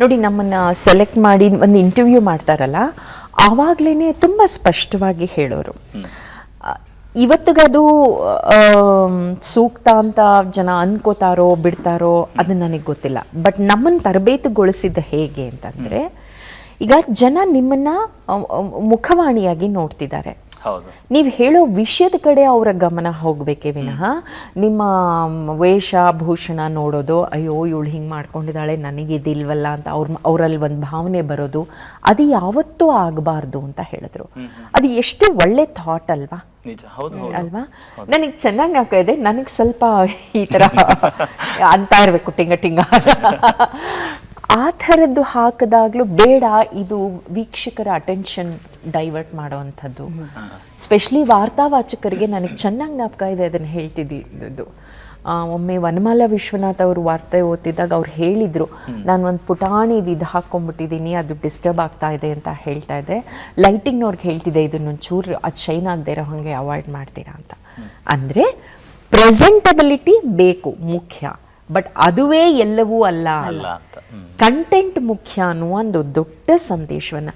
ನೋಡಿ, ನಮ್ಮನ್ನು ಸೆಲೆಕ್ಟ್ ಮಾಡಿ ಒಂದು ಇಂಟರ್ವ್ಯೂ ಮಾಡ್ತಾರಲ್ಲ, ಆವಾಗಲೇ ತುಂಬ ಸ್ಪಷ್ಟವಾಗಿ ಹೇಳೋರು. ಇವತ್ತಿಗದು ಸೂಕ್ತ ಅಂತ ಜನ ಅನ್ಕೋತಾರೋ ಬಿಡ್ತಾರೋ ಅದು ನನಗೆ ಗೊತ್ತಿಲ್ಲ. ಬಟ್ ನಮ್ಮನ್ನು ತರಬೇತುಗೊಳಿಸಿದ ಹೇಗೆ ಅಂತಂದರೆ, ಈಗ ಜನ ನಿಮ್ಮನ್ನು ಮುಖವಾಣಿಯಾಗಿ ನೋಡ್ತಿದ್ದಾರೆ. ನೀವು ಹೇಳೋ ವಿಷಯದ ಕಡೆ ಅವರ ಗಮನ ಹೋಗಬೇಕೇ ವಿನಃ ನಿಮ್ಮ ವೇಷಭೂಷಣ ನೋಡೋದು, ಅಯ್ಯೋ ಇವಳು ಹಿಂಗೆ ಮಾಡ್ಕೊಂಡಿದ್ದಾಳೆ ನನಗಿದಿಲ್ವಲ್ಲ ಅಂತ ಅವರಲ್ಲಿ ಒಂದು ಭಾವನೆ ಬರೋದು, ಅದು ಯಾವತ್ತೂ ಆಗಬಾರ್ದು ಅಂತ ಹೇಳಿದ್ರು. ಅದು ಎಷ್ಟು ಒಳ್ಳೆ ಥಾಟ್ ಅಲ್ವಾ? ಅಲ್ವಾ? ನನಗೆ ಚೆನ್ನಾಗಿ ಜ್ಞಾಪಕ ಇದೆ. ನನಗೆ ಸ್ವಲ್ಪ ಈ ಥರ ಅಂತ ಇರಬೇಕು, ಟಿಂಗ ಟಿಂಗ ಆ ಥರದ್ದು ಹಾಕಿದಾಗಲೂ ಬೇಡ, ಇದು ವೀಕ್ಷಕರ ಅಟೆನ್ಷನ್ ಡೈವರ್ಟ್ ಮಾಡೋವಂಥದ್ದು. ಸ್ಪೆಷಲಿ ವಾರ್ತಾವಾಚಕರಿಗೆ ನನಗೆ ಚೆನ್ನಾಗಿ ಜ್ಞಾಪಕ ಇದೆ, ಅದನ್ನು ಹೇಳ್ತಿದ್ದು. ಒಮ್ಮೆ ವನಮಾಲ ವಿಶ್ವನಾಥ್ ಅವರು ವಾರ್ತೆ ಓದ್ತಿದ್ದಾಗ ಅವ್ರು ಹೇಳಿದರು, ನಾನು ಒಂದು ಪುಟಾಣಿ ಇದು ಹಾಕ್ಕೊಂಡ್ಬಿಟ್ಟಿದ್ದೀನಿ, ಅದು ಡಿಸ್ಟರ್ಬ್ ಆಗ್ತಾ ಇದೆ ಅಂತ ಹೇಳ್ತಾ ಇದ್ದೆ. ಲೈಟಿಂಗ್ನವ್ರಿಗೆ ಹೇಳ್ತಿದ್ದೆ, ಇದನ್ನೊಂಚೂರು ಅದು ಶೈನ್ ಆಗದೆ ಇರೋ ಹಾಗೆ ಅವಾಯ್ಡ್ ಮಾಡ್ತೀರಾ ಅಂತ. ಅಂದರೆ ಪ್ರೆಸೆಂಟಬಿಲಿಟಿ ಬೇಕು, ಮುಖ್ಯ. ಬಟ್ ಅದುವೇ ಎಲ್ಲವೂ ಅಲ್ಲ, ಕಂಟೆಂಟ್ ಮುಖ್ಯ ಅನ್ನುವ ಒಂದು ದೊಡ್ಡ ಸಂದೇಶವನ್ನು